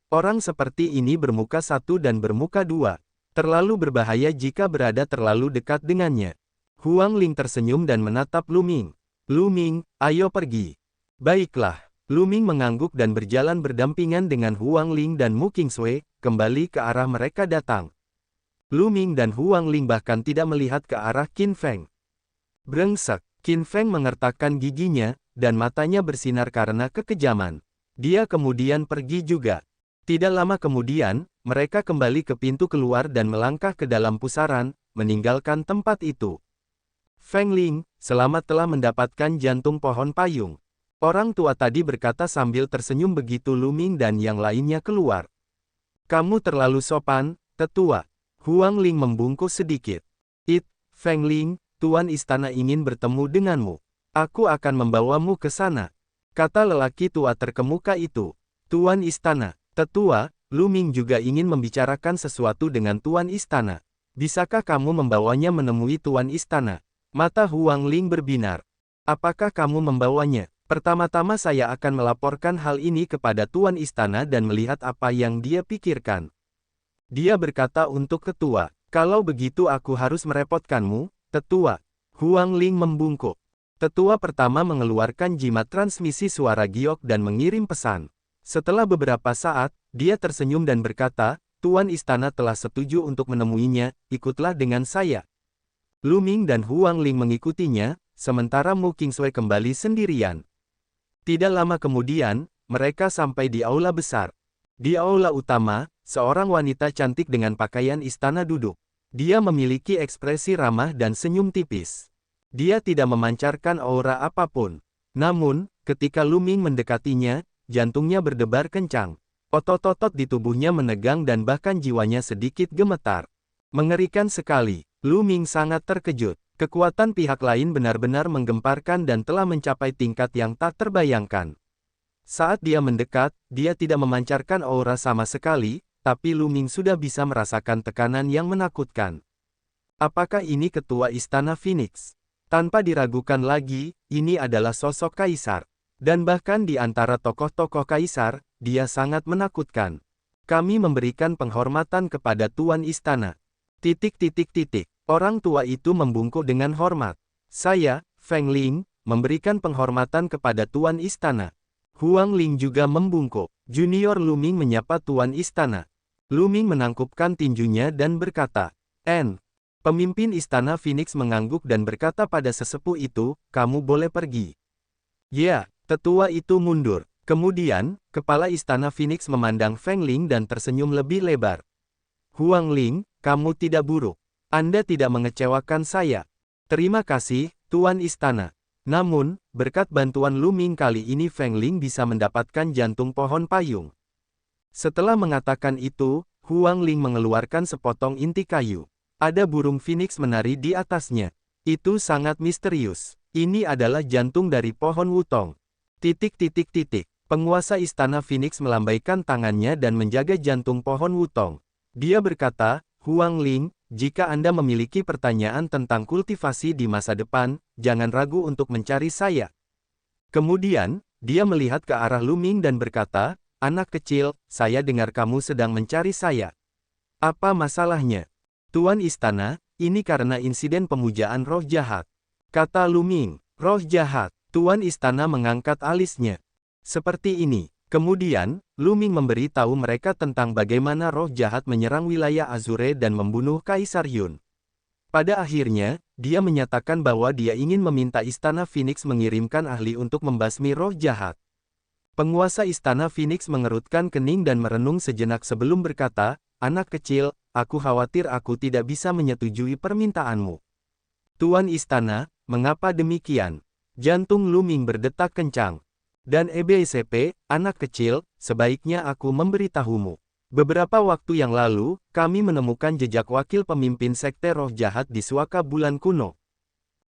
Orang seperti ini bermuka satu dan bermuka dua. Terlalu berbahaya jika berada terlalu dekat dengannya. Huang Ling tersenyum dan menatap Lu Ming. Lu Ming, ayo pergi. Baiklah. Lu Ming mengangguk dan berjalan berdampingan dengan Huang Ling dan Mu Qingsui, kembali ke arah mereka datang. Lu Ming dan Huang Ling bahkan tidak melihat ke arah Qin Feng. Brengsek. Qin Feng mengertakkan giginya, dan matanya bersinar karena kekejaman. Dia kemudian pergi juga. Tidak lama kemudian, mereka kembali ke pintu keluar dan melangkah ke dalam pusaran, meninggalkan tempat itu. Feng Ling, selamat telah mendapatkan jantung pohon payung. Orang tua tadi berkata sambil tersenyum begitu Lu Ming dan yang lainnya keluar. Kamu terlalu sopan, tetua. Huang Ling membungkuk sedikit. Feng Ling, Tuan Istana ingin bertemu denganmu. Aku akan membawamu ke sana. Kata lelaki tua terkemuka itu. Tuan Istana, tetua, Lu Ming juga ingin membicarakan sesuatu dengan Tuan Istana. Bisakah kamu membawanya menemui Tuan Istana? Mata Huang Ling berbinar. Apakah kamu membawanya? Pertama-tama saya akan melaporkan hal ini kepada Tuan Istana dan melihat apa yang dia pikirkan. Dia berkata untuk ketua, kalau begitu aku harus merepotkanmu, tetua. Huang Ling membungkuk. Tetua pertama mengeluarkan jimat transmisi suara giok dan mengirim pesan. Setelah beberapa saat, dia tersenyum dan berkata, Tuan Istana telah setuju untuk menemuinya, ikutlah dengan saya. Lu Ming dan Huang Ling mengikutinya, sementara Mu Qingsui kembali sendirian. Tidak lama kemudian, mereka sampai di aula besar. Di aula utama, seorang wanita cantik dengan pakaian istana duduk. Dia memiliki ekspresi ramah dan senyum tipis. Dia tidak memancarkan aura apapun. Namun, ketika Lu Ming mendekatinya, jantungnya berdebar kencang. Otot-otot di tubuhnya menegang dan bahkan jiwanya sedikit gemetar. Mengerikan sekali. Lu Ming sangat terkejut. Kekuatan pihak lain benar-benar menggemparkan dan telah mencapai tingkat yang tak terbayangkan. Saat dia mendekat, dia tidak memancarkan aura sama sekali, tapi Lu Ming sudah bisa merasakan tekanan yang menakutkan. Apakah ini ketua Istana Phoenix? Tanpa diragukan lagi, ini adalah sosok kaisar. Dan bahkan di antara tokoh-tokoh kaisar, dia sangat menakutkan. Kami memberikan penghormatan kepada Tuan Istana. Orang tua itu membungkuk dengan hormat. Saya, Feng Ling, memberikan penghormatan kepada Tuan Istana. Huang Ling juga membungkuk. Junior Lu Ming menyapa Tuan Istana. Lu Ming menangkupkan tinjunya dan berkata, Pemimpin Istana Phoenix mengangguk dan berkata pada sesepuh itu, kamu boleh pergi. Ya, tetua itu mundur. Kemudian, kepala Istana Phoenix memandang Feng Ling dan tersenyum lebih lebar. Huang Ling, kamu tidak buruk. Anda tidak mengecewakan saya. Terima kasih, Tuan Istana. Namun, berkat bantuan Lu Ming kali ini Feng Ling bisa mendapatkan jantung pohon payung. Setelah mengatakan itu, Huang Ling mengeluarkan sepotong inti kayu. Ada burung phoenix menari di atasnya. Itu sangat misterius. Ini adalah jantung dari pohon wutong. Penguasa Istana Phoenix melambaikan tangannya dan menjaga jantung pohon wutong. Dia berkata, Huang Ling, jika Anda memiliki pertanyaan tentang kultivasi di masa depan, jangan ragu untuk mencari saya. Kemudian, dia melihat ke arah Lu Ming dan berkata, anak kecil, saya dengar kamu sedang mencari saya. Apa masalahnya? Tuan Istana, ini karena insiden pemujaan roh jahat. Kata Lu Ming, roh jahat. Tuan Istana mengangkat alisnya. Seperti ini. Kemudian, Lu Ming memberi tahu mereka tentang bagaimana roh jahat menyerang wilayah Azure dan membunuh Kaisar Yun. Pada akhirnya, dia menyatakan bahwa dia ingin meminta Istana Phoenix mengirimkan ahli untuk membasmi roh jahat. Penguasa Istana Phoenix mengerutkan kening dan merenung sejenak sebelum berkata, anak kecil, aku khawatir aku tidak bisa menyetujui permintaanmu. Tuan Istana, mengapa demikian? Jantung Lu Ming berdetak kencang. Dan EBSP, anak kecil, sebaiknya aku memberitahumu. Beberapa waktu yang lalu, kami menemukan jejak wakil pemimpin sekte roh jahat di suaka bulan kuno.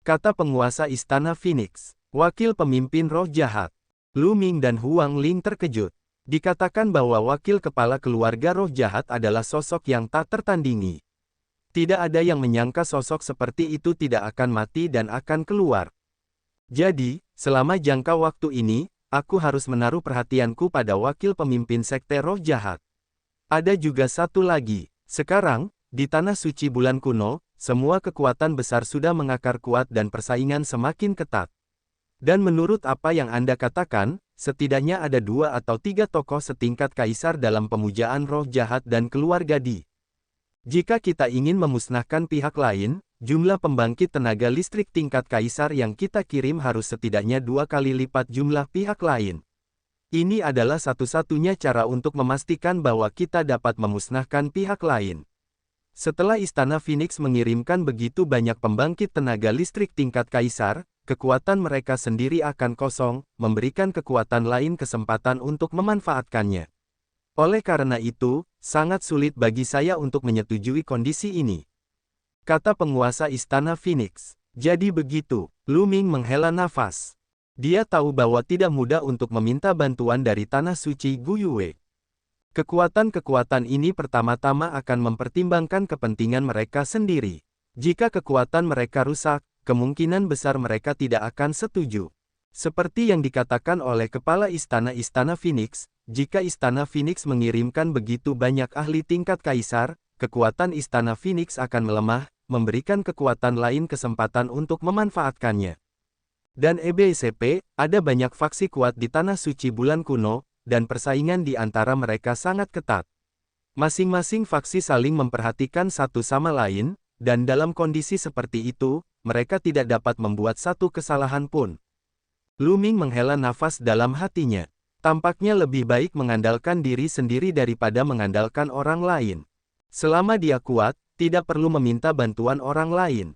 Kata penguasa Istana Phoenix. Wakil pemimpin roh jahat. Lu Ming dan Huang Ling terkejut. Dikatakan bahwa wakil kepala keluarga roh jahat adalah sosok yang tak tertandingi. Tidak ada yang menyangka sosok seperti itu tidak akan mati dan akan keluar. Jadi, selama jangka waktu ini, aku harus menaruh perhatianku pada wakil pemimpin sekte roh jahat. Ada juga satu lagi. Sekarang, di tanah suci bulan kuno, semua kekuatan besar sudah mengakar kuat dan persaingan semakin ketat. Dan menurut apa yang Anda katakan, setidaknya ada 2 atau 3 tokoh setingkat kaisar dalam pemujaan roh jahat dan keluarga Di. Jika kita ingin memusnahkan pihak lain, jumlah pembangkit tenaga listrik tingkat kaisar yang kita kirim harus setidaknya 2 kali lipat jumlah pihak lain. Ini adalah satu-satunya cara untuk memastikan bahwa kita dapat memusnahkan pihak lain. Setelah Istana Phoenix mengirimkan begitu banyak pembangkit tenaga listrik tingkat kaisar, kekuatan mereka sendiri akan kosong, memberikan kekuatan lain kesempatan untuk memanfaatkannya. Oleh karena itu, sangat sulit bagi saya untuk menyetujui kondisi ini. Kata penguasa Istana Phoenix. Jadi begitu, Lu Ming menghela nafas. Dia tahu bahwa tidak mudah untuk meminta bantuan dari tanah suci Guyue. Kekuatan-kekuatan ini pertama-tama akan mempertimbangkan kepentingan mereka sendiri. Jika kekuatan mereka rusak, kemungkinan besar mereka tidak akan setuju. Seperti yang dikatakan oleh kepala Istana Phoenix, jika Istana Phoenix mengirimkan begitu banyak ahli tingkat kaisar, kekuatan Istana Phoenix akan melemah, memberikan kekuatan lain kesempatan untuk memanfaatkannya. Dan EBSP, ada banyak faksi kuat di tanah suci bulan kuno, dan persaingan di antara mereka sangat ketat. Masing-masing faksi saling memperhatikan satu sama lain, dan dalam kondisi seperti itu, mereka tidak dapat membuat satu kesalahan pun. Lu Ming menghela nafas dalam hatinya. Tampaknya lebih baik mengandalkan diri sendiri daripada mengandalkan orang lain. Selama dia kuat, tidak perlu meminta bantuan orang lain.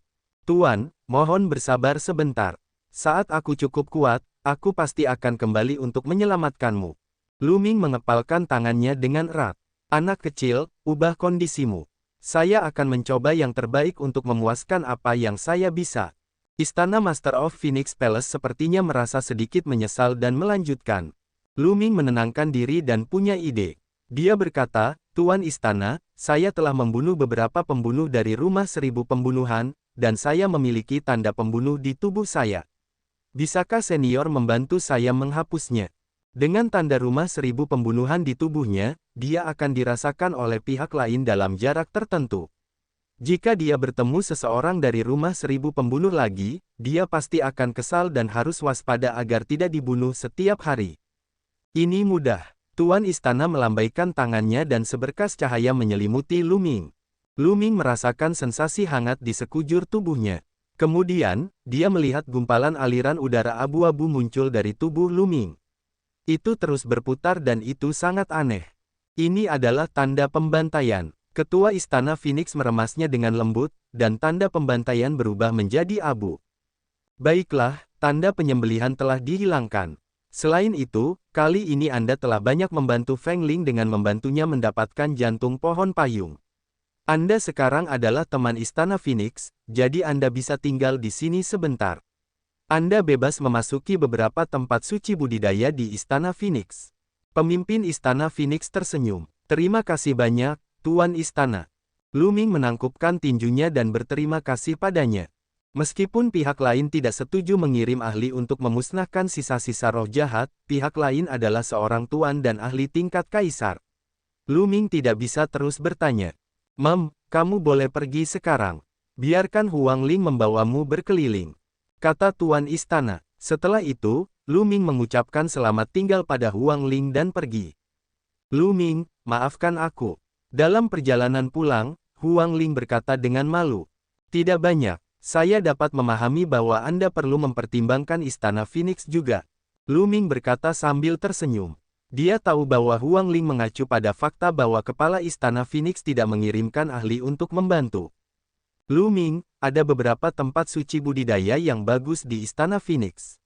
Tuan, mohon bersabar sebentar. Saat aku cukup kuat, aku pasti akan kembali untuk menyelamatkanmu. Lu Ming mengepalkan tangannya dengan erat. Anak kecil, ubah kondisimu. Saya akan mencoba yang terbaik untuk memuaskan apa yang saya bisa. Istana Master of Phoenix Palace sepertinya merasa sedikit menyesal dan melanjutkan. Lu Ming menenangkan diri dan punya ide. Dia berkata, Tuan Istana, saya telah membunuh beberapa pembunuh dari rumah 1000 pembunuhan, dan saya memiliki tanda pembunuh di tubuh saya. Bisakah senior membantu saya menghapusnya? Dengan tanda rumah 1000 pembunuhan di tubuhnya, dia akan dirasakan oleh pihak lain dalam jarak tertentu. Jika dia bertemu seseorang dari rumah 1000 pembunuh lagi, dia pasti akan kesal dan harus waspada agar tidak dibunuh setiap hari. Ini mudah. Tuan Istana melambaikan tangannya dan seberkas cahaya menyelimuti Lu Ming. Lu Ming merasakan sensasi hangat di sekujur tubuhnya. Kemudian, dia melihat gumpalan aliran udara abu-abu muncul dari tubuh Lu Ming. Itu terus berputar dan itu sangat aneh. Ini adalah tanda pembantaian. Ketua Istana Phoenix meremasnya dengan lembut, dan tanda pembantaian berubah menjadi abu. Baiklah, tanda penyembelihan telah dihilangkan. Selain itu, kali ini Anda telah banyak membantu Feng Ling dengan membantunya mendapatkan jantung pohon payung. Anda sekarang adalah teman Istana Phoenix, jadi Anda bisa tinggal di sini sebentar. Anda bebas memasuki beberapa tempat suci budidaya di Istana Phoenix. Pemimpin Istana Phoenix tersenyum. Terima kasih banyak, Tuan Istana. Lu Ming menangkupkan tinjunya dan berterima kasih padanya. Meskipun pihak lain tidak setuju mengirim ahli untuk memusnahkan sisa-sisa roh jahat, pihak lain adalah seorang tuan dan ahli tingkat kaisar. Lu Ming tidak bisa terus bertanya. Kamu boleh pergi sekarang. Biarkan Huang Ling membawamu berkeliling. Kata Tuan Istana. Setelah itu, Lu Ming mengucapkan selamat tinggal pada Huang Ling dan pergi. Lu Ming, maafkan aku. Dalam perjalanan pulang, Huang Ling berkata dengan malu. Tidak banyak. Saya dapat memahami bahwa Anda perlu mempertimbangkan Istana Phoenix juga. Lu Ming berkata sambil tersenyum. Dia tahu bahwa Huang Ling mengacu pada fakta bahwa kepala Istana Phoenix tidak mengirimkan ahli untuk membantu. Lu Ming, ada beberapa tempat suci budidaya yang bagus di Istana Phoenix.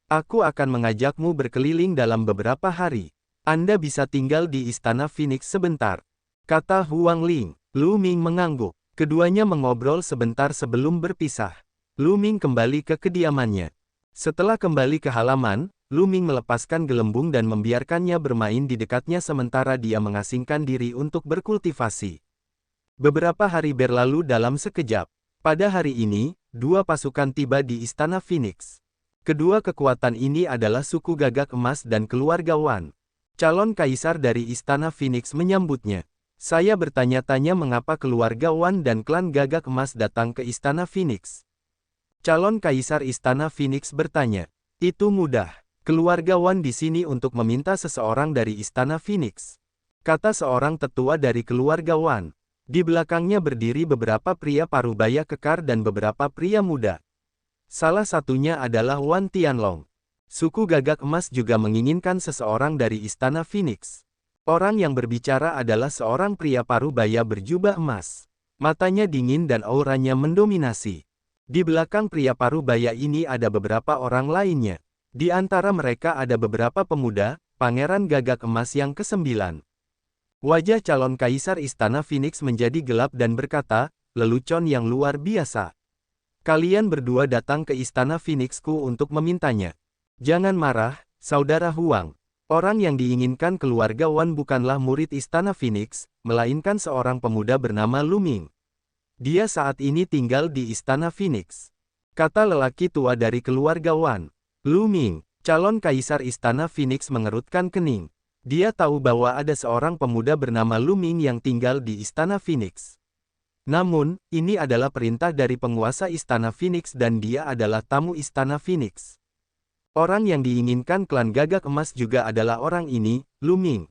Aku akan mengajakmu berkeliling dalam beberapa hari. Anda bisa tinggal di Istana Phoenix sebentar, kata Huang Ling. Lu Ming mengangguk. Keduanya mengobrol sebentar sebelum berpisah. Lu Ming kembali ke kediamannya. Setelah kembali ke halaman, Lu Ming melepaskan gelembung dan membiarkannya bermain di dekatnya sementara dia mengasingkan diri untuk berkultivasi. Beberapa hari berlalu dalam sekejap. Pada hari ini, dua pasukan tiba di Istana Phoenix. Kedua kekuatan ini adalah suku Gagak Emas dan keluarga Wan. Calon kaisar dari Istana Phoenix menyambutnya. Saya bertanya-tanya mengapa keluarga Wan dan klan Gagak Emas datang ke Istana Phoenix. Calon kaisar Istana Phoenix bertanya. Itu mudah. Keluarga Wan di sini untuk meminta seseorang dari Istana Phoenix, kata seorang tetua dari keluarga Wan. Di belakangnya berdiri beberapa pria parubaya kekar dan beberapa pria muda. Salah satunya adalah Wan Tianlong. Suku Gagak Emas juga menginginkan seseorang dari Istana Phoenix. Orang yang berbicara adalah seorang pria parubaya berjubah emas. Matanya dingin dan auranya mendominasi. Di belakang pria parubaya ini ada beberapa orang lainnya. Di antara mereka ada beberapa pemuda, Pangeran Gagak Emas yang ke-9. Wajah calon kaisar Istana Phoenix menjadi gelap dan berkata, lelucon yang luar biasa. Kalian berdua datang ke Istana Phoenixku untuk memintanya. Jangan marah, Saudara Huang. Orang yang diinginkan keluarga Wan bukanlah murid Istana Phoenix, melainkan seorang pemuda bernama Lu Ming. Dia saat ini tinggal di Istana Phoenix, kata lelaki tua dari keluarga Wan. Lu Ming, calon kaisar Istana Phoenix mengerutkan kening. Dia tahu bahwa ada seorang pemuda bernama Lu Ming yang tinggal di Istana Phoenix. Namun, ini adalah perintah dari penguasa Istana Phoenix dan dia adalah tamu Istana Phoenix. Orang yang diinginkan klan Gagak Emas juga adalah orang ini, Lu Ming.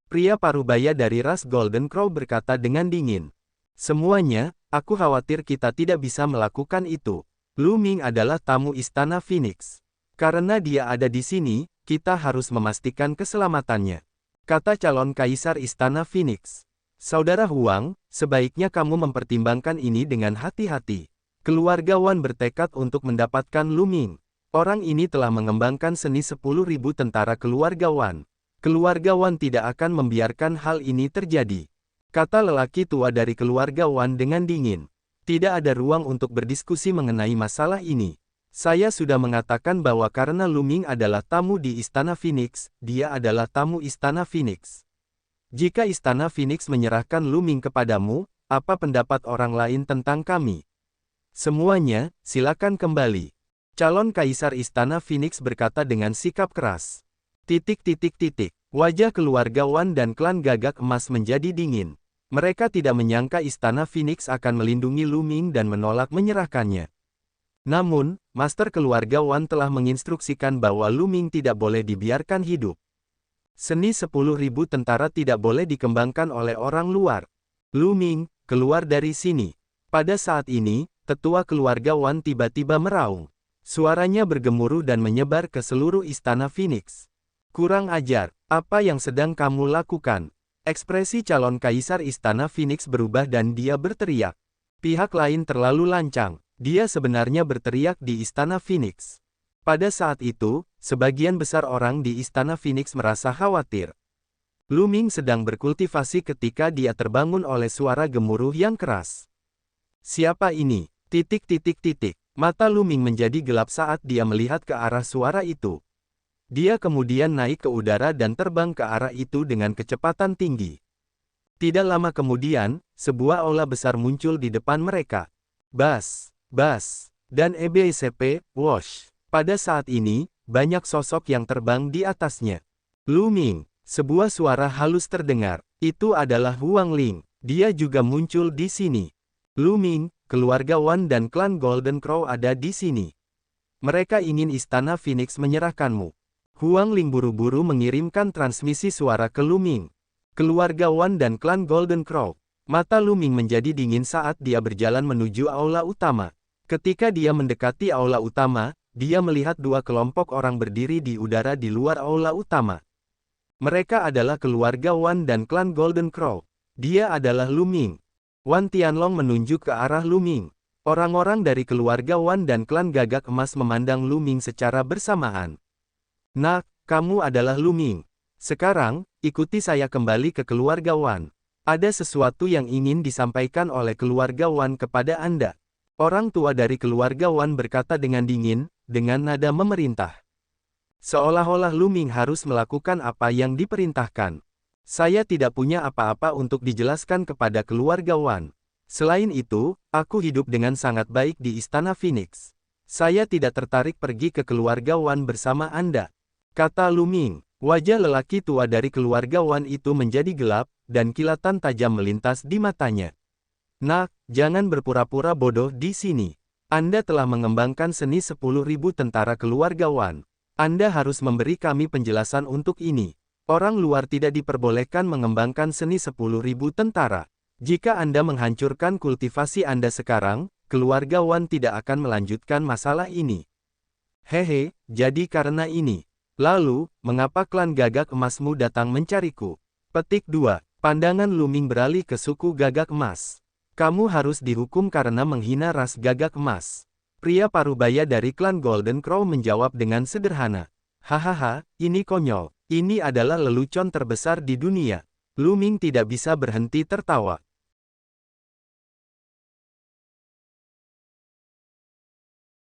Pria parubaya dari ras Golden Crow berkata dengan dingin. Semuanya, aku khawatir kita tidak bisa melakukan itu. Lu Ming adalah tamu Istana Phoenix. Karena dia ada di sini, kita harus memastikan keselamatannya, kata calon kaisar Istana Phoenix. Saudara Huang, sebaiknya kamu mempertimbangkan ini dengan hati-hati. Keluarga Wan bertekad untuk mendapatkan Lu Ming. Orang ini telah mengembangkan seni 10.000 tentara keluarga Wan. Keluarga Wan tidak akan membiarkan hal ini terjadi, kata lelaki tua dari keluarga Wan dengan dingin. Tidak ada ruang untuk berdiskusi mengenai masalah ini. Saya sudah mengatakan bahwa karena Lu Ming adalah tamu di Istana Phoenix, dia adalah tamu Istana Phoenix. Jika Istana Phoenix menyerahkan Lu Ming kepadamu, apa pendapat orang lain tentang kami? Semuanya, silakan kembali. Calon kaisar Istana Phoenix berkata dengan sikap keras. Wajah keluarga Wan dan klan Gagak Emas menjadi dingin. Mereka tidak menyangka Istana Phoenix akan melindungi Lu Ming dan menolak menyerahkannya. Namun, master keluarga Wan telah menginstruksikan bahwa Lu Ming tidak boleh dibiarkan hidup. Seni 10.000 tentara tidak boleh dikembangkan oleh orang luar. Lu Ming, keluar dari sini. Pada saat ini, tetua keluarga Wan tiba-tiba meraung. Suaranya bergemuruh dan menyebar ke seluruh Istana Phoenix. Kurang ajar, apa yang sedang kamu lakukan? Ekspresi calon kaisar Istana Phoenix berubah dan dia berteriak. Pihak lain terlalu lancang. Dia sebenarnya berteriak di Istana Phoenix. Pada saat itu, sebagian besar orang di Istana Phoenix merasa khawatir. Lu Ming sedang berkultivasi ketika dia terbangun oleh suara gemuruh yang keras. Siapa ini? Mata Lu Ming menjadi gelap saat dia melihat ke arah suara itu. Dia kemudian naik ke udara dan terbang ke arah itu dengan kecepatan tinggi. Tidak lama kemudian, sebuah aula besar muncul di depan mereka. Bas, dan EBCP, Wash. Pada saat ini, banyak sosok yang terbang di atasnya. Lu Ming, sebuah suara halus terdengar. Itu adalah Huang Ling. Dia juga muncul di sini. Lu Ming, keluarga Wan dan klan Golden Crow ada di sini. Mereka ingin Istana Phoenix menyerahkanmu. Huang Ling buru-buru mengirimkan transmisi suara ke Lu Ming. Keluarga Wan dan klan Golden Crow. Mata Lu Ming menjadi dingin saat dia berjalan menuju aula utama. Ketika dia mendekati aula utama, dia melihat dua kelompok orang berdiri di udara di luar aula utama. Mereka adalah keluarga Wan dan klan Golden Crow. Dia adalah Lu Ming. Wan Tianlong menunjuk ke arah Lu Ming. Orang-orang dari keluarga Wan dan klan Gagak Emas memandang Lu Ming secara bersamaan. Nak, kamu adalah Lu Ming. Sekarang, ikuti saya kembali ke keluarga Wan. Ada sesuatu yang ingin disampaikan oleh keluarga Wan kepada Anda. Orang tua dari keluarga Wan berkata dengan dingin, dengan nada memerintah. Seolah-olah Lu Ming harus melakukan apa yang diperintahkan. Saya tidak punya apa-apa untuk dijelaskan kepada keluarga Wan. Selain itu, aku hidup dengan sangat baik di Istana Phoenix. Saya tidak tertarik pergi ke keluarga Wan bersama Anda, kata Lu Ming. Wajah lelaki tua dari keluarga Wan itu menjadi gelap, dan kilatan tajam melintas di matanya. Nak, jangan berpura-pura bodoh di sini. Anda telah mengembangkan seni 10.000 tentara keluarga Wan. Anda harus memberi kami penjelasan untuk ini. Orang luar tidak diperbolehkan mengembangkan seni 10.000 tentara. Jika Anda menghancurkan kultivasi Anda sekarang, keluarga Wan tidak akan melanjutkan masalah ini. Hehe, jadi karena ini. Lalu, mengapa klan Gagak Emasmu datang mencariku? Petik 2. Pandangan Lu Ming beralih ke suku Gagak Emas. Kamu harus dihukum karena menghina ras Gagak Emas. Pria parubaya dari klan Golden Crow menjawab dengan sederhana. Hahaha, ini konyol. Ini adalah lelucon terbesar di dunia. Lu Ming tidak bisa berhenti tertawa.